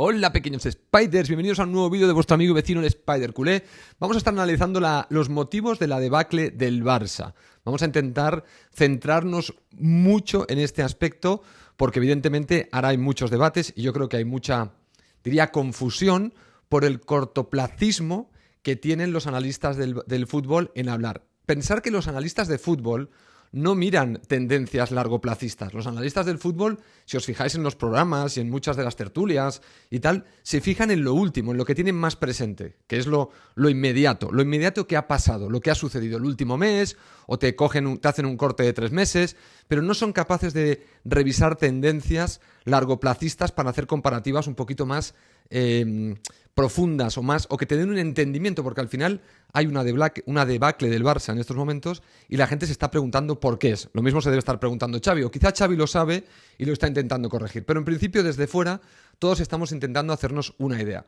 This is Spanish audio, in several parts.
Hola pequeños Spiders, bienvenidos a un nuevo vídeo de vuestro amigo y vecino el Spider Culé. Vamos a estar analizando los motivos de la debacle del Barça. Vamos a intentar centrarnos mucho en este aspecto porque evidentemente ahora hay muchos debates y yo creo que hay mucha, diría, confusión por el cortoplacismo que tienen los analistas del fútbol en hablar. Pensar que los analistas de fútbol no miran tendencias largoplacistas. Los analistas del fútbol, si os fijáis en los programas y en muchas de las tertulias y tal, se fijan en lo último, en lo que tienen más presente, que es lo inmediato que ha pasado, lo que ha sucedido el último mes, o te hacen un corte de 3 meses, pero no son capaces de revisar tendencias largoplacistas para hacer comparativas un poquito más profundas o que te den un entendimiento, porque al final hay una debacle del Barça en estos momentos y la gente se está preguntando por qué es. Lo mismo se debe estar preguntando Xavi, o quizá Xavi lo sabe y lo está intentando corregir. Pero en principio, desde fuera, todos estamos intentando hacernos una idea.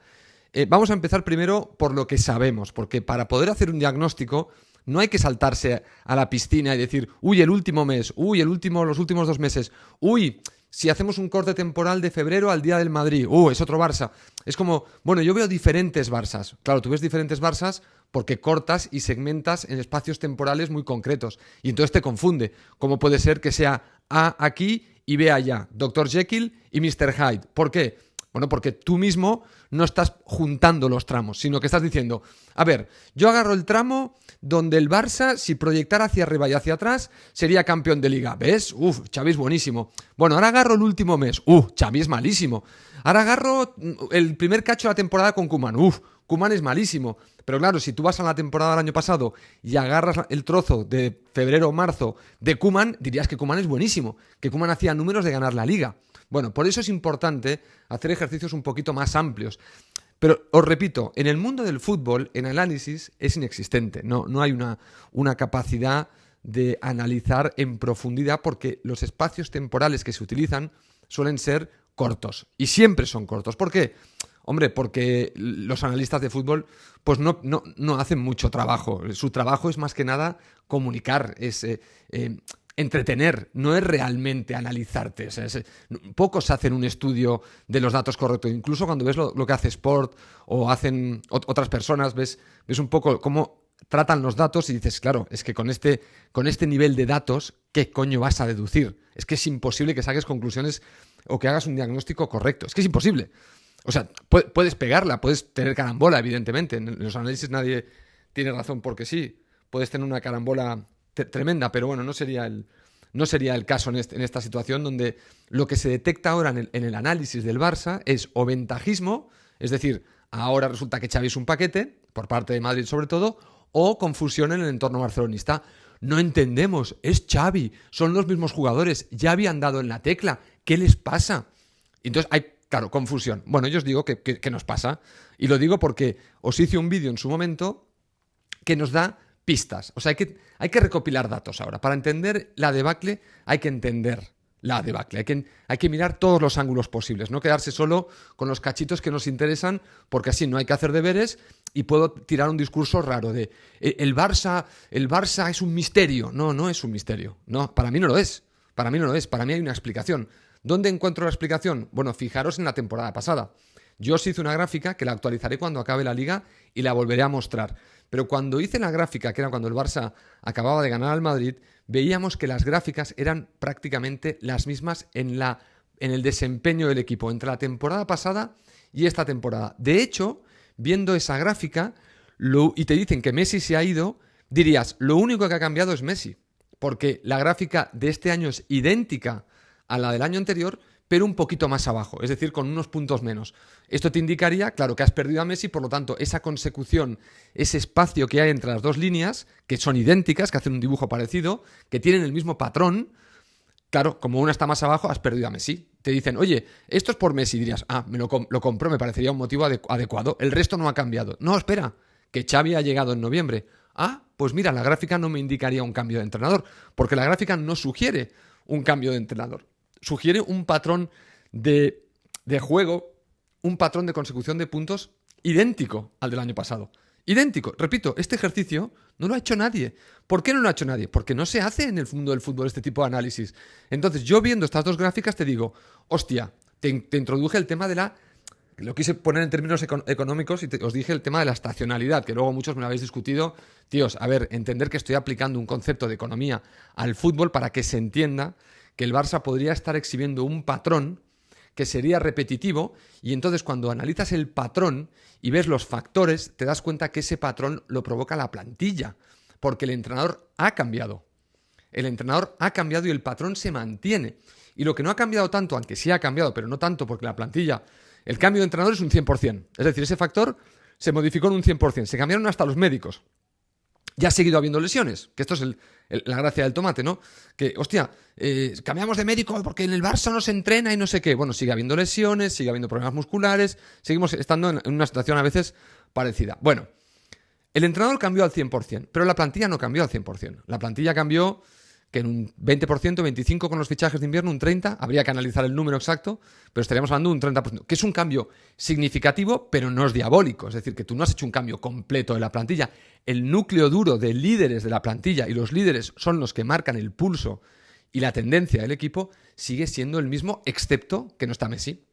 Vamos a empezar primero por lo que sabemos, porque para poder hacer un diagnóstico no hay que saltarse a la piscina y decir, uy, el último mes, uy, los últimos 2 meses, uy, si hacemos un corte temporal de febrero al día del Madrid, es otro Barça. Es como, bueno, yo veo diferentes Barças. Claro, tú ves diferentes Barças porque cortas y segmentas en espacios temporales muy concretos. Y entonces te confunde. ¿Cómo puede ser que sea A aquí y B allá? Dr. Jekyll y Mr. Hyde. ¿Por qué? Bueno, porque tú mismo no estás juntando los tramos, sino que estás diciendo, a ver, yo agarro el tramo donde el Barça, si proyectara hacia arriba y hacia atrás, sería campeón de Liga. ¿Ves? Xavi es buenísimo. Bueno, ahora agarro el último mes. Xavi es malísimo. Ahora agarro el primer cacho de la temporada con Koeman. Koeman es malísimo. Pero claro, si tú vas a la temporada del año pasado y agarras el trozo de febrero o marzo de Koeman, dirías que Koeman es buenísimo, que Koeman hacía números de ganar la Liga. Bueno, por eso es importante hacer ejercicios un poquito más amplios. Pero os repito, en el mundo del fútbol, el análisis es inexistente. No hay una capacidad de analizar en profundidad porque los espacios temporales que se utilizan suelen ser cortos. Y siempre son cortos. ¿Por qué? Hombre, porque los analistas de fútbol pues no hacen mucho trabajo. Su trabajo es más que nada comunicar, es entretener, no es realmente analizarte. O sea, pocos hacen un estudio de los datos correctos. Incluso cuando ves lo que hace Sport o hacen otras personas, ves un poco cómo tratan los datos y dices, claro, es que con este nivel de datos, ¿qué coño vas a deducir? Es que es imposible que saques conclusiones o que hagas un diagnóstico correcto. Es que es imposible. O sea, puedes pegarla, puedes tener carambola, evidentemente. En los análisis nadie tiene razón porque sí. Puedes tener una carambola tremenda, pero bueno, no sería el caso en esta situación donde lo que se detecta ahora en el análisis del Barça es o ventajismo, es decir, ahora resulta que Xavi es un paquete, por parte de Madrid sobre todo, o confusión en el entorno barcelonista. No entendemos, es Xavi, son los mismos jugadores, ya habían dado en la tecla, ¿qué les pasa? Entonces hay, claro, confusión. Bueno, yo os digo que nos pasa, y lo digo porque os hice un vídeo en su momento que nos da pistas. O sea, hay que recopilar datos ahora. Para entender la debacle hay que entender la debacle. Hay que mirar todos los ángulos posibles, no quedarse solo con los cachitos que nos interesan, porque así no hay que hacer deberes y puedo tirar un discurso raro de el Barça es un misterio. No es un misterio. No, para mí no lo es. Para mí hay una explicación. ¿Dónde encuentro la explicación? Bueno, fijaros en la temporada pasada. Yo os hice una gráfica que la actualizaré cuando acabe la Liga y la volveré a mostrar. Pero cuando hice la gráfica, que era cuando el Barça acababa de ganar al Madrid, veíamos que las gráficas eran prácticamente las mismas en el desempeño del equipo entre la temporada pasada y esta temporada. De hecho, viendo esa gráfica y te dicen que Messi se ha ido, dirías, lo único que ha cambiado es Messi, porque la gráfica de este año es idéntica a la del año anterior, pero un poquito más abajo, es decir, con unos puntos menos. Esto te indicaría, claro, que has perdido a Messi, por lo tanto, esa consecución, ese espacio que hay entre las dos líneas, que son idénticas, que hacen un dibujo parecido, que tienen el mismo patrón, claro, como una está más abajo, has perdido a Messi. Te dicen, oye, esto es por Messi, dirías, lo compro, me parecería un motivo adecuado. El resto no ha cambiado. No, espera, que Xavi ha llegado en noviembre. Pues mira, la gráfica no me indicaría un cambio de entrenador, porque la gráfica no sugiere un cambio de entrenador. Sugiere un patrón de juego, un patrón de consecución de puntos idéntico al del año pasado. Idéntico. Repito, este ejercicio no lo ha hecho nadie. ¿Por qué no lo ha hecho nadie? Porque no se hace en el mundo del fútbol este tipo de análisis. Entonces, yo viendo estas dos gráficas te digo, hostia, te introduje el tema de Lo quise poner en términos económicos y os dije el tema de la estacionalidad, que luego muchos me lo habéis discutido. Tíos, a ver, entender que estoy aplicando un concepto de economía al fútbol para que se entienda que el Barça podría estar exhibiendo un patrón que sería repetitivo, y entonces cuando analizas el patrón y ves los factores, te das cuenta que ese patrón lo provoca la plantilla, porque el entrenador ha cambiado. El entrenador ha cambiado y el patrón se mantiene. Y lo que no ha cambiado tanto, aunque sí ha cambiado, pero no tanto porque la plantilla, el cambio de entrenador es un 100%. Es decir, ese factor se modificó en un 100%. Se cambiaron hasta los médicos. Ya ha seguido habiendo lesiones, que esto es la gracia del tomate, ¿no? Que, hostia, cambiamos de médico porque en el Barça no se entrena y no sé qué. Bueno, sigue habiendo lesiones, sigue habiendo problemas musculares, seguimos estando en una situación a veces parecida. Bueno, el entrenador cambió al 100%, pero la plantilla no cambió al 100%. La plantilla cambió que en un 20%, 25% con los fichajes de invierno, un 30%, habría que analizar el número exacto, pero estaríamos hablando de un 30%, que es un cambio significativo, pero no es diabólico. Es decir, que tú no has hecho un cambio completo de la plantilla. El núcleo duro de líderes de la plantilla, y los líderes son los que marcan el pulso y la tendencia del equipo, sigue siendo el mismo, excepto que no está Messi.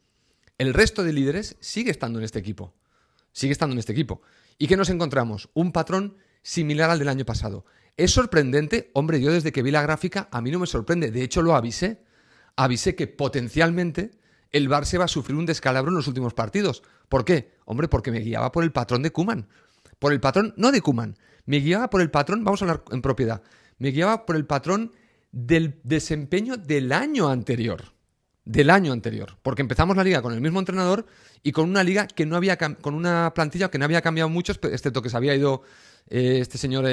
El resto de líderes sigue estando en este equipo. Sigue estando en este equipo. ¿Y qué nos encontramos? Un patrón similar al del año pasado. ¿Es sorprendente? Hombre, yo desde que vi la gráfica a mí no me sorprende. De hecho, lo avisé. Avisé que potencialmente el Barça va a sufrir un descalabro en los últimos partidos. ¿Por qué? Hombre, porque me guiaba por el patrón de Koeman. Por el patrón, no de Koeman. Me guiaba por el patrón, vamos a hablar en propiedad, me guiaba por el patrón del desempeño del año anterior. Del año anterior. Porque empezamos la liga con el mismo entrenador y con una liga que no había, con una plantilla que no había cambiado mucho, excepto que se había ido este señor,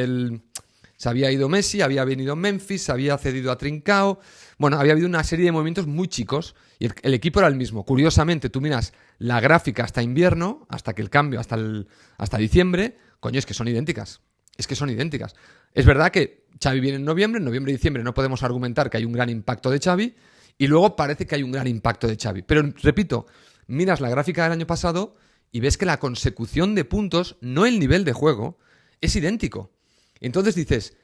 se había ido Messi, había venido Memphis, se había cedido a Trincao. Bueno, había habido una serie de movimientos muy chicos y el equipo era el mismo. Curiosamente, tú miras la gráfica hasta invierno, hasta que el cambio, hasta diciembre, coño, es que son idénticas. Es que son idénticas. Es verdad que Xavi viene en noviembre y diciembre no podemos argumentar que hay un gran impacto de Xavi y luego parece que hay un gran impacto de Xavi. Pero, repito, miras la gráfica del año pasado y ves que la consecución de puntos, no el nivel de juego, es idéntico. Entonces dices,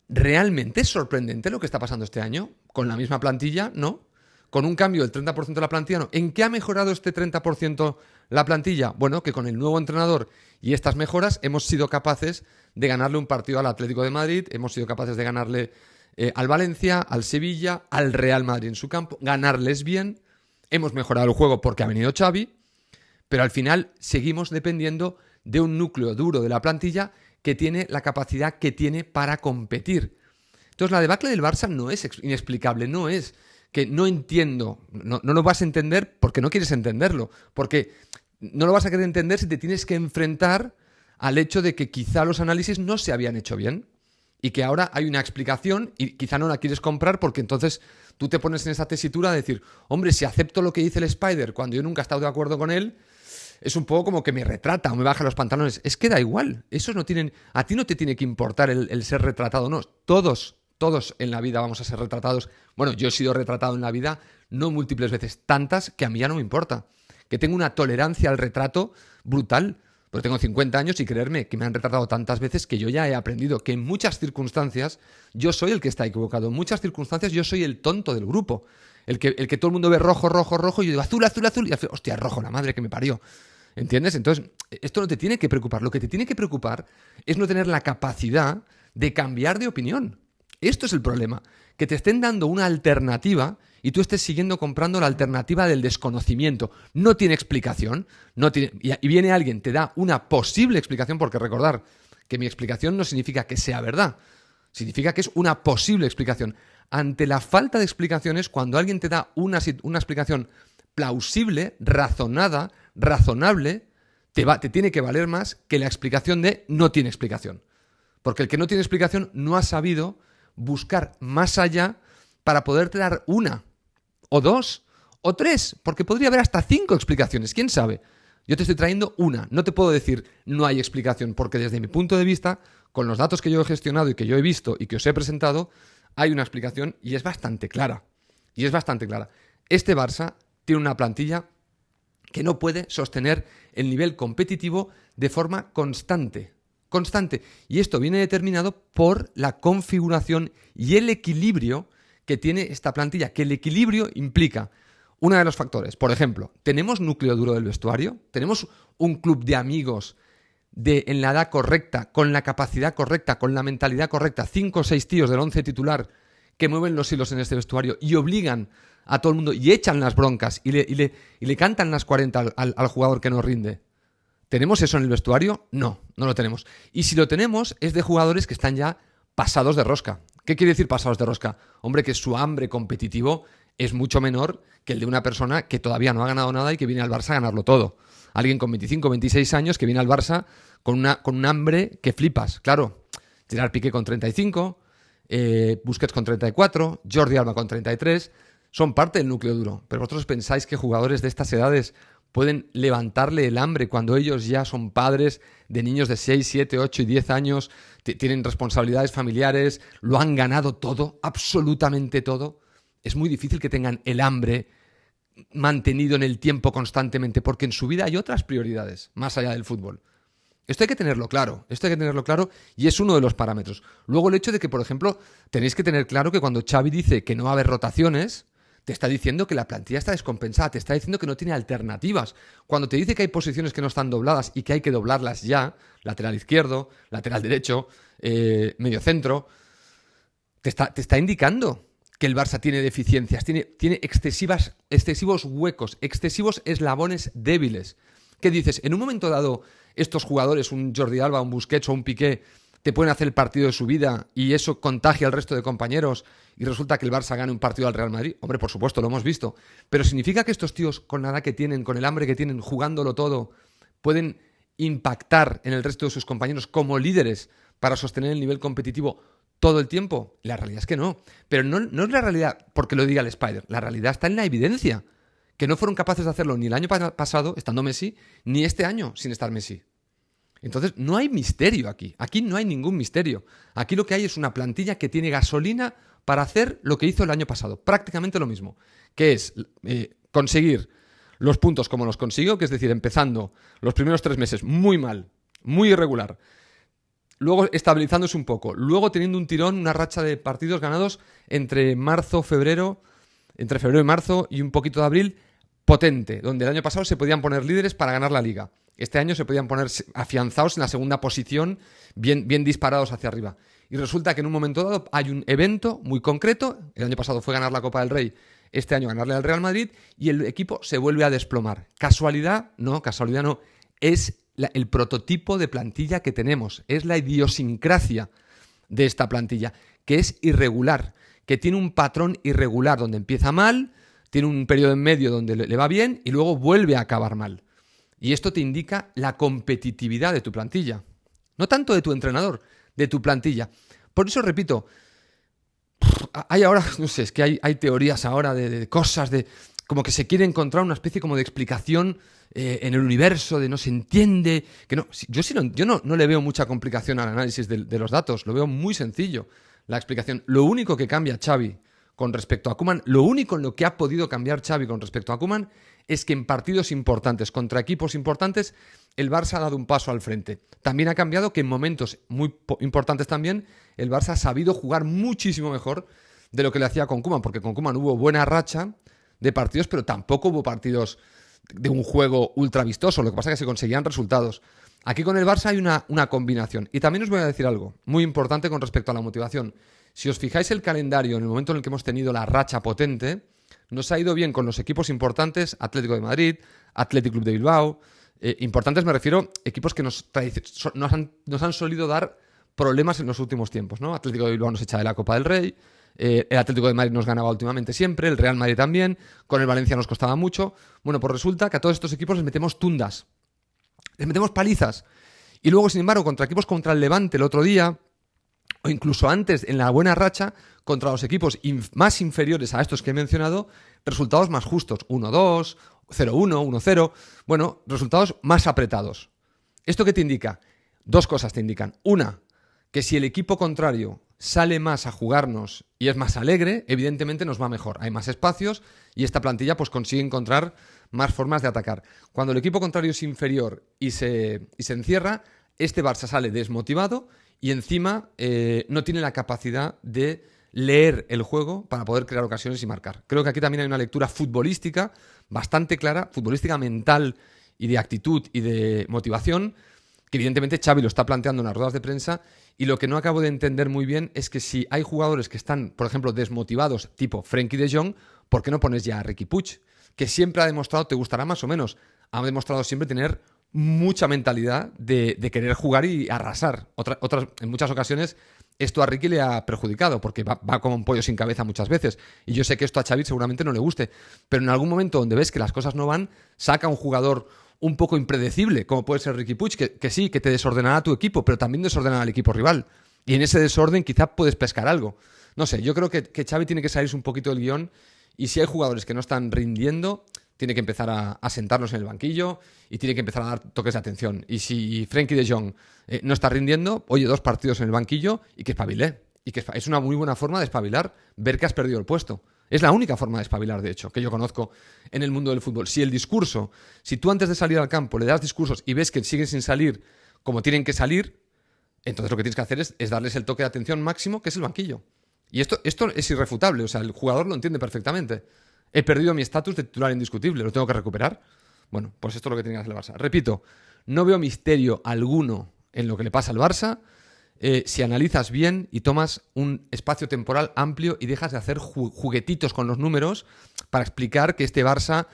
¿realmente es sorprendente lo que está pasando este año? ¿Con la misma plantilla? No. ¿Con un cambio del 30% de la plantilla? No. ¿En qué ha mejorado este 30% la plantilla? Bueno, que con el nuevo entrenador y estas mejoras hemos sido capaces de ganarle un partido al Atlético de Madrid, hemos sido capaces de ganarle al Valencia, al Sevilla, al Real Madrid en su campo, ganarles bien, hemos mejorado el juego porque ha venido Xavi, pero al final seguimos dependiendo de un núcleo duro de la plantilla que tiene la capacidad que tiene para competir. Entonces la debacle del Barça no es inexplicable, no es que no entiendo, no lo vas a entender porque no quieres entenderlo, porque no lo vas a querer entender si te tienes que enfrentar al hecho de que quizá los análisis no se habían hecho bien y que ahora hay una explicación y quizá no la quieres comprar porque entonces tú te pones en esa tesitura de decir, hombre, si acepto lo que dice el Spider cuando yo nunca he estado de acuerdo con él, es un poco como que me retrata o me baja los pantalones. Es que da igual. Esos no tienen, a ti no te tiene que importar el ser retratado, no. Todos en la vida vamos a ser retratados. Bueno, yo he sido retratado en la vida no múltiples veces, tantas que a mí ya no me importa. Que tengo una tolerancia al retrato brutal. Pero tengo 50 años y creerme que me han retratado tantas veces que yo ya he aprendido que en muchas circunstancias yo soy el que está equivocado. En muchas circunstancias yo soy el tonto del grupo. El que todo el mundo ve rojo, rojo, rojo y yo digo azul, azul, azul y al final, hostia, rojo, la madre que me parió. ¿Entiendes? Entonces, esto no te tiene que preocupar. Lo que te tiene que preocupar es no tener la capacidad de cambiar de opinión. Esto es el problema. Que te estén dando una alternativa y tú estés siguiendo comprando la alternativa del desconocimiento. No tiene explicación. Y viene alguien, te da una posible explicación, porque recordar que mi explicación no significa que sea verdad. Significa que es una posible explicación. Ante la falta de explicaciones, cuando alguien te da una explicación plausible, razonada, razonable, te tiene que valer más que la explicación de no tiene explicación. Porque el que no tiene explicación no ha sabido buscar más allá para poderte dar una, o dos, o tres, porque podría haber hasta 5 explicaciones, ¿quién sabe? Yo te estoy trayendo una, no te puedo decir no hay explicación, porque desde mi punto de vista, con los datos que yo he gestionado y que yo he visto y que os he presentado, hay una explicación y es bastante clara. Y es bastante clara. Este Barça tiene una plantilla que no puede sostener el nivel competitivo de forma constante. Y esto viene determinado por la configuración y el equilibrio que tiene esta plantilla, que el equilibrio implica Uno de los factores, por ejemplo, ¿tenemos núcleo duro del vestuario? ¿Tenemos un club de amigos en la edad correcta, con la capacidad correcta, con la mentalidad correcta, 5 o 6 tíos del 11 titular que mueven los hilos en este vestuario y obligan a todo el mundo y echan las broncas y le cantan las 40 al jugador que no rinde? ¿Tenemos eso en el vestuario? No, no lo tenemos. Y si lo tenemos, es de jugadores que están ya pasados de rosca. ¿Qué quiere decir pasados de rosca? Hombre, que su hambre competitivo es mucho menor que el de una persona que todavía no ha ganado nada y que viene al Barça a ganarlo todo. Alguien con 25, 26 años que viene al Barça con un hambre que flipas. Claro, Gerard Piqué con 35, Busquets con 34, Jordi Alba con 33, son parte del núcleo duro. Pero vosotros pensáis que jugadores de estas edades pueden levantarle el hambre cuando ellos ya son padres de niños de 6, 7, 8 y 10 años, tienen responsabilidades familiares, lo han ganado todo, absolutamente todo. Es muy difícil que tengan el hambre mantenido en el tiempo constantemente, porque en su vida hay otras prioridades, más allá del fútbol. Esto hay que tenerlo claro, y es uno de los parámetros. Luego el hecho de que, por ejemplo, tenéis que tener claro que cuando Xavi dice que no va a haber rotaciones, te está diciendo que la plantilla está descompensada, te está diciendo que no tiene alternativas. Cuando te dice que hay posiciones que no están dobladas y que hay que doblarlas ya, lateral izquierdo, lateral derecho, medio centro, te está indicando que el Barça tiene deficiencias, tiene excesivos huecos, excesivos eslabones débiles. ¿Qué dices? En un momento dado, estos jugadores, un Jordi Alba, un Busquets o un Piqué, te pueden hacer el partido de su vida y eso contagia al resto de compañeros y resulta que el Barça gane un partido al Real Madrid. Hombre, por supuesto, lo hemos visto. Pero ¿significa que estos tíos, con la edad que tienen, con el hambre que tienen, jugándolo todo, pueden impactar en el resto de sus compañeros como líderes para sostener el nivel competitivo todo el tiempo? La realidad es que no. Pero no es la realidad porque lo diga el Spider. La realidad está en la evidencia. Que no fueron capaces de hacerlo ni el año pasado, estando Messi, ni este año sin estar Messi. Entonces, no hay misterio aquí. Aquí no hay ningún misterio. Aquí lo que hay es una plantilla que tiene gasolina para hacer lo que hizo el año pasado. Prácticamente lo mismo. Que es conseguir los puntos como los consiguió, que es decir, empezando los primeros 3 meses muy mal, muy irregular. Luego estabilizándose un poco. Luego teniendo un tirón, una racha de partidos ganados entre febrero y marzo y un poquito de abril, potente, donde el año pasado se podían poner líderes para ganar la Liga. Este año se podían poner afianzados en la segunda posición, bien disparados hacia arriba. Y resulta que en un momento dado hay un evento muy concreto, el año pasado fue ganar la Copa del Rey, este año ganarle al Real Madrid, y el equipo se vuelve a desplomar. ¿Casualidad? No, casualidad no. Es el prototipo de plantilla que tenemos, es la idiosincrasia de esta plantilla, que es irregular, que tiene un patrón irregular, donde empieza mal, tiene un periodo en medio donde le va bien y luego vuelve a acabar mal. Y esto te indica la competitividad de tu plantilla. No tanto de tu entrenador, de tu plantilla. Por eso, repito, hay ahora, no sé, es que hay teorías ahora de cosas, como que se quiere encontrar una especie como de explicación en el universo, de no se entiende, que no. Yo no le veo mucha complicación al análisis de los datos, lo veo muy sencillo la explicación. Lo único que cambia Xavi con respecto a Koeman, lo único en lo que ha podido cambiar Xavi con respecto a Koeman es que en partidos importantes, contra equipos importantes, el Barça ha dado un paso al frente. También ha cambiado que en momentos muy importantes también, el Barça ha sabido jugar muchísimo mejor de lo que le hacía con Koeman, porque con Koeman hubo buena racha de partidos, pero tampoco hubo partidos de un juego ultra vistoso, lo que pasa es que se conseguían resultados. Aquí con el Barça hay una combinación. Y también os voy a decir algo muy importante con respecto a la motivación. Si os fijáis el calendario en el momento en el que hemos tenido la racha potente, nos ha ido bien con los equipos importantes, Atlético de Madrid, Athletic Club de Bilbao. Importantes me refiero a equipos que nos han solido dar problemas en los últimos tiempos, ¿no? Atlético de Bilbao nos echa de la Copa del Rey, el Atlético de Madrid nos ganaba últimamente siempre, el Real Madrid también, con el Valencia nos costaba mucho. Bueno, pues resulta que a todos estos equipos les metemos tundas, les metemos palizas. Y luego, sin embargo, contra equipos contra el Levante el otro día, o incluso antes, en la buena racha, contra los equipos más inferiores a estos que he mencionado, resultados más justos, 1-2, 0-1, 1-0, bueno, resultados más apretados. ¿Esto qué te indica? Dos cosas te indican. Una, que si el equipo contrario sale más a jugarnos y es más alegre, evidentemente nos va mejor. Hay más espacios y esta plantilla pues consigue encontrar más formas de atacar. Cuando el equipo contrario es inferior y se encierra, este Barça sale desmotivado y encima no tiene la capacidad de leer el juego para poder crear ocasiones y marcar. Creo que aquí también hay una lectura futbolística bastante clara, futbolística mental y de actitud y de motivación, que evidentemente Xavi lo está planteando en las ruedas de prensa, y lo que no acabo de entender muy bien es que si hay jugadores que están, por ejemplo, desmotivados, tipo Frenkie de Jong, ¿por qué no pones ya a Riqui Puig? Que siempre ha demostrado, te gustará más o menos, ha demostrado siempre tener mucha mentalidad de querer jugar y arrasar. En muchas ocasiones esto a Riqui le ha perjudicado porque va como un pollo sin cabeza muchas veces. Y yo sé que esto a Xavi seguramente no le guste. Pero en algún momento donde ves que las cosas no van, saca un jugador un poco impredecible, como puede ser Riqui Puig, que sí, que te desordenará tu equipo, pero también desordenará al equipo rival. Y en ese desorden quizá puedes pescar algo. No sé, yo creo que Xavi tiene que salirse un poquito del guión, y si hay jugadores que no están rindiendo, tiene que empezar a sentarlos en el banquillo y tiene que empezar a dar toques de atención. Y si Frenkie de Jong no está rindiendo, oye, 2 partidos en el banquillo y que espabile. Y que es una muy buena forma de espabilar, ver que has perdido el puesto. Es la única forma de espabilar, de hecho, que yo conozco en el mundo del fútbol. Si tú antes de salir al campo le das discursos y ves que siguen sin salir como tienen que salir, entonces lo que tienes que hacer es darles el toque de atención máximo, que es el banquillo. Y esto es irrefutable, o sea, el jugador lo entiende perfectamente. He perdido mi estatus de titular indiscutible, lo tengo que recuperar. Bueno, pues esto es lo que tiene que hacer el Barça. Repito, no veo misterio alguno en lo que le pasa al Barça si analizas bien y tomas un espacio temporal amplio y dejas de hacer juguetitos con los números para explicar que este Barça...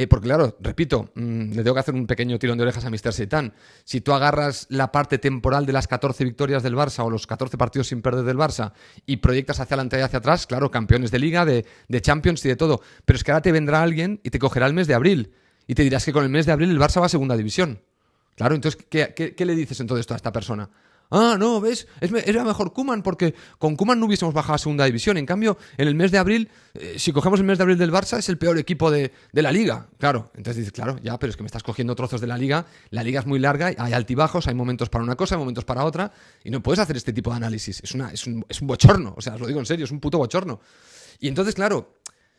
porque claro, repito, le tengo que hacer un pequeño tirón de orejas a Mr. Seitan. Si tú agarras la parte temporal de las 14 victorias del Barça o los 14 partidos sin perder del Barça y proyectas hacia adelante y hacia atrás, claro, campeones de Liga, de Champions y de todo. Pero es que ahora te vendrá alguien y te cogerá el mes de abril y te dirás que con el mes de abril el Barça va a segunda división. Claro, entonces, ¿qué le dices en todo esto a esta persona? Ah, no, ¿ves? Era mejor Koeman porque con Koeman no hubiésemos bajado a segunda división. En cambio, en el mes de abril, si cogemos el mes de abril del Barça, es el peor equipo de la Liga. Claro, entonces dices, claro, ya, pero es que me estás cogiendo trozos de la Liga. La Liga es muy larga, hay altibajos, hay momentos para una cosa, hay momentos para otra, y no puedes hacer este tipo de análisis. Es un bochorno, o sea, os lo digo en serio, es un puto bochorno. Y entonces, claro,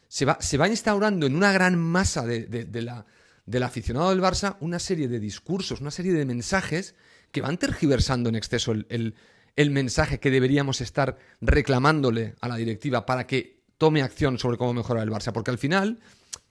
se va instaurando en una gran masa del aficionado del Barça una serie de discursos, una serie de mensajes que van tergiversando en exceso el mensaje que deberíamos estar reclamándole a la directiva para que tome acción sobre cómo mejorar el Barça. Porque al final,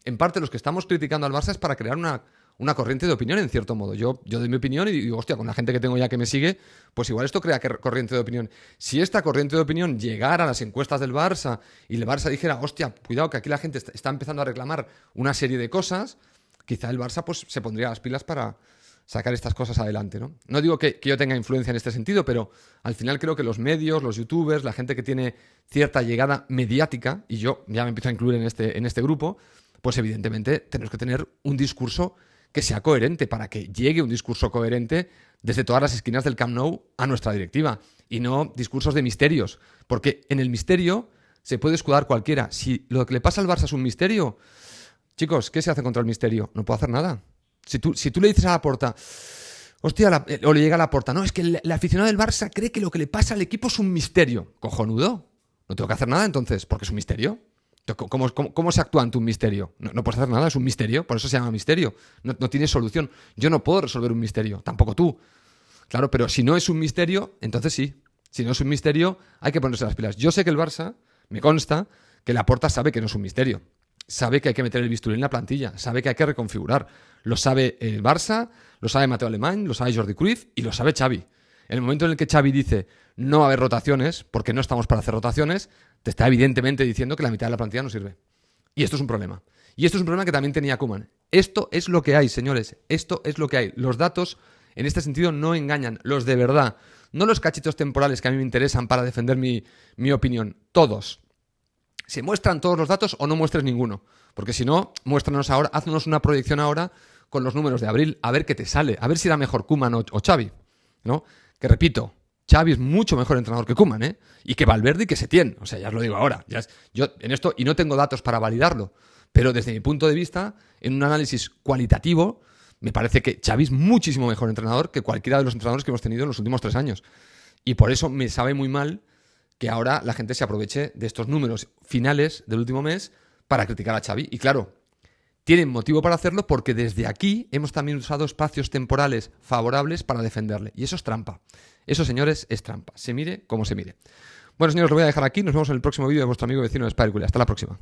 en parte, los que estamos criticando al Barça es para crear una corriente de opinión, en cierto modo. Yo doy mi opinión y digo, hostia, con la gente que tengo ya que me sigue, pues igual esto crea corriente de opinión. Si esta corriente de opinión llegara a las encuestas del Barça y el Barça dijera, hostia, cuidado que aquí la gente está empezando a reclamar una serie de cosas, quizá el Barça pues se pondría las pilas para sacar estas cosas adelante, ¿no? No digo que yo tenga influencia en este sentido, pero al final creo que los medios, los youtubers, la gente que tiene cierta llegada mediática, y yo ya me empiezo a incluir en este grupo, pues evidentemente tenemos que tener un discurso que sea coherente, para que llegue un discurso coherente desde todas las esquinas del Camp Nou a nuestra directiva, y no discursos de misterios, porque en el misterio se puede escudar cualquiera. Si lo que le pasa al Barça es un misterio, chicos, ¿qué se hace contra el misterio? No puedo hacer nada. Si tú le dices a Laporta, hostia, o le llega a Laporta, no, es que el aficionado del Barça cree que lo que le pasa al equipo es un misterio. Cojonudo. No tengo que hacer nada entonces, porque es un misterio. ¿Cómo se actúa ante un misterio? No puedes hacer nada, es un misterio, por eso se llama misterio. No tiene solución. Yo no puedo resolver un misterio, tampoco tú. Claro, pero si no es un misterio, entonces sí. Si no es un misterio, hay que ponerse las pilas. Yo sé que el Barça, me consta, que Laporta sabe que no es un misterio. Sabe que hay que meter el bisturí en la plantilla, sabe que hay que reconfigurar. Lo sabe el Barça, lo sabe Mateo Alemany, lo sabe Jordi Cruyff y lo sabe Xavi. En el momento en el que Xavi dice no va a haber rotaciones, porque no estamos para hacer rotaciones, te está evidentemente diciendo que la mitad de la plantilla no sirve. Y esto es un problema. Y esto es un problema que también tenía Koeman. Esto es lo que hay, señores. Esto es lo que hay. Los datos, en este sentido, no engañan. Los de verdad. No los cachitos temporales que a mí me interesan para defender mi opinión. Todos. ¿Se muestran todos los datos o no muestres ninguno? Porque si no, muéstranos ahora, haznos una proyección ahora con los números de abril, a ver qué te sale, a ver si era mejor Koeman o Xavi, ¿no? Que repito, Xavi es mucho mejor entrenador que Koeman, ¿eh? Y que Valverde y que Setién, o sea, ya os lo digo ahora. Yo en esto, y no tengo datos para validarlo, pero desde mi punto de vista, en un análisis cualitativo, me parece que Xavi es muchísimo mejor entrenador que cualquiera de los entrenadores que hemos tenido en los últimos 3 años. Y por eso me sabe muy mal que ahora la gente se aproveche de estos números finales del último mes para criticar a Xavi. Y claro, tienen motivo para hacerlo porque desde aquí hemos también usado espacios temporales favorables para defenderle. Y eso es trampa. Eso, señores, es trampa. Se mire como se mire. Bueno, señores, lo voy a dejar aquí. Nos vemos en el próximo vídeo de vuestro amigo vecino de Spider Culé. Hasta la próxima.